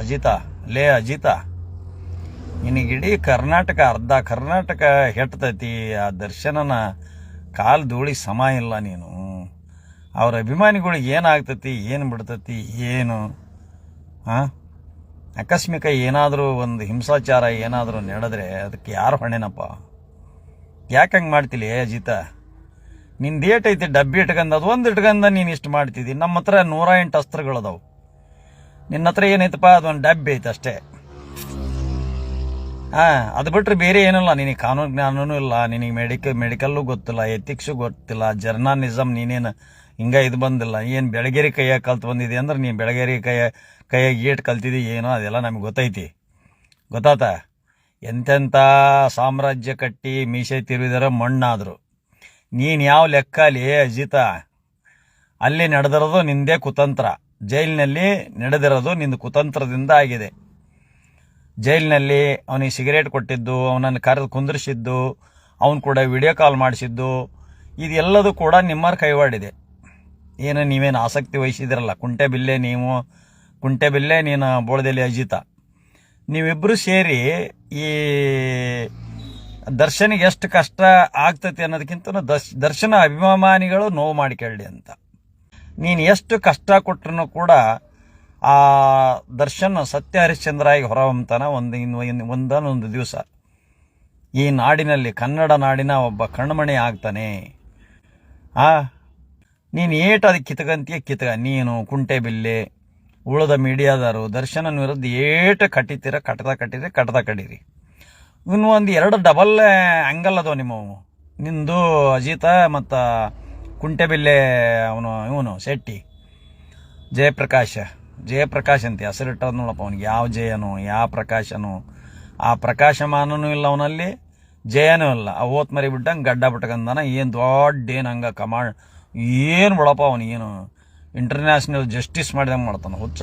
ಅಜಿತ, ಲೇ ಅಜಿತ, ನಿನಗಿಡೀ ಕರ್ನಾಟಕ ಅರ್ಧ ಕರ್ನಾಟಕ ಹೆಟ್ತೈತಿ. ಆ ದರ್ಶನನ ಕಾಲು ಧೂಳಿ ಸಮ ಇಲ್ಲ ನೀನು. ಅವ್ರ ಅಭಿಮಾನಿಗಳಿಗೆ ಏನಾಗ್ತತಿ, ಏನು ಬಿಡ್ತತಿ, ಏನು ಆಕಸ್ಮಿಕ ಏನಾದರೂ ಒಂದು ಹಿಂಸಾಚಾರ ಏನಾದರೂ ನಡೆದ್ರೆ ಅದಕ್ಕೆ ಯಾರು ಹೊಣೆನಪ್ಪ? ಯಾಕೆ ಹಂಗೆ ಮಾಡ್ತಿಲಿ ಅಜಿತ? ನಿಂದು ಏಟೈತಿ ಡಬ್ಬಿ ಇಟ್ಕಂದು ಅದು ಒಂದು ಇಟ್ಕಂದ ನೀನು ಇಷ್ಟು ಮಾಡ್ತಿದ್ದಿ. ನಮ್ಮ ಹತ್ರ 108 ಅಸ್ತ್ರಗಳದಾವು. ನಿನ್ನ ಹತ್ರ ಏನೈತಪ್ಪ, ಅದೊಂದು ಡಬ್ಬಿ ಐತೆ ಅಷ್ಟೇ. ಅದು ಬಿಟ್ಟರೆ ಬೇರೆ ಏನಿಲ್ಲ. ನಿನಗೆ ಕಾನೂನು ಜ್ಞಾನನೂ ಇಲ್ಲ, ನಿನಗೆ ಮೆಡಿಕಲ್ಲು ಗೊತ್ತಿಲ್ಲ, ಎಥಿಕ್ಸು ಗೊತ್ತಿಲ್ಲ, ಜರ್ನಲಿಸಮ್ ನೀನೇನು ಹಿಂಗೆ ಇದು ಬಂದಿಲ್ಲ. ಏನು ಬೆಳಗೇರಿ ಕೈಯಾಗ ಕಲ್ತು ಬಂದಿದೆ ಅಂದ್ರೆ ನೀನು ಬೆಳಗೇರಿ ಕೈಯಾಗ ಏಟು ಕಲ್ತಿದ್ದಿ ಏನೋ ಅದೆಲ್ಲ ನಮಗೆ ಗೊತ್ತೈತಿ. ಗೊತ್ತಾತ? ಎಂತೆಂಥ ಸಾಮ್ರಾಜ್ಯ ಕಟ್ಟಿ ಮೀಸೆ ತಿರುವಿದರ ಮಣ್ಣಾದರು. ನೀನು ಯಾವ ಲೆಕ್ಕ ಅಲ್ಲಿ ಅಜಿತ? ಅಲ್ಲಿ ನಡೆದಿರೋದು ನಿಂದೇ ಕುತಂತ್ರ. ಜೈಲಿನಲ್ಲಿ ನಡೆದಿರೋದು ನಿಂದು ಕುತಂತ್ರದಿಂದ ಆಗಿದೆ. ಜೈಲಿನಲ್ಲಿ ಅವನಿಗೆ ಸಿಗರೇಟ್ ಕೊಟ್ಟಿದ್ದು, ಅವನನ್ನು ಕರೆದು ಕುಂದಿರಿಸಿದ್ದು, ಅವನು ಕೂಡ ವಿಡಿಯೋ ಕಾಲ್ ಮಾಡಿಸಿದ್ದು, ಇದೆಲ್ಲದೂ ಕೂಡ ನಿಮ್ಮರ ಕೈವಾಡಿದೆ. ಏನು ನೀವೇನು ಆಸಕ್ತಿ ವಹಿಸಿದಿರಲ್ಲ. ಕುಂಟೆಬಿಲ್ಲೆ ನೀನು ಬೋಳದಲ್ಲಿ ಅಜಿತ. ನೀವಿಬ್ಬರು ಸೇರಿ ಈ ದರ್ಶನಿಗೆ ಎಷ್ಟು ಕಷ್ಟ ಆಗ್ತೈತಿ ಅನ್ನೋದಕ್ಕಿಂತ ದರ್ಶನ ಅಭಿಮಾನಿಗಳು ನೋವು ಮಾಡಿಕೊಳ್ಳಿ ಅಂತ. ನೀನು ಎಷ್ಟು ಕಷ್ಟ ಕೊಟ್ಟರು ಕೂಡ ಆ ದರ್ಶನ್ ಸತ್ಯ ಹರಿಶ್ಚಂದ್ರಾಗಿ ಹೊರಹೊಮ್ಮತಾನ ಒಂದೊಂದು ದಿವಸ ಈ ನಾಡಿನಲ್ಲಿ, ಕನ್ನಡ ನಾಡಿನ ಒಬ್ಬ ಕಣ್ಮಣಿ ಆಗ್ತಾನೆ. ನೀನು ಏಟು ಅದಕ್ಕೆ ಕಿತ್ಕ ನೀನು ಕುಂಟೆಬಿಲ್ಲೆ, ಉಳಿದ ಮೀಡಿಯಾದಾರು ದರ್ಶನನ ವಿರುದ್ಧ ಏಟು ಕಟ್ಟದ ಕಡೀರಿ. ಇನ್ನು ಒಂದು 2 ಡಬಲ್ ಆ್ಯಂಗಲ್ ಅದಾವ ನಿಮ್ಮವು. ನಿಂದು ಅಜಿತ ಮತ್ತು ಕುಂಟೆಬಿಲ್ಲೆ ಇವನು ಶೆಟ್ಟಿ ಜಯಪ್ರಕಾಶ್ ಅಂತ ಹೆಸರಿಟ್ಟದ ನೋಡಪ್ಪ. ಅವನಿಗೆ ಯಾವ ಜಯನೋ ಯಾವ ಪ್ರಕಾಶನೋ, ಆ ಪ್ರಕಾಶಮಾನನೂ ಇಲ್ಲ ಅವನಲ್ಲಿ, ಜಯನೂ ಇಲ್ಲ. ಓತ್ ಮರಿ ಬಿಟ್ಟಂಗೆ ಗಡ್ಡ ಬಿಟ್ಕಂದಾನ. ಏನು ದೊಡ್ಡ ಏನು ಹಂಗೆ ಏನು ಬಿಡಪ್ಪ ಅವನಿಗೇನು ಇಂಟರ್ನ್ಯಾಷನಲ್ ಜಸ್ಟಿಸ್ ಮಾಡಿದಂಗೆ ಮಾಡ್ತಾನೆ ಹುಚ್ಚ.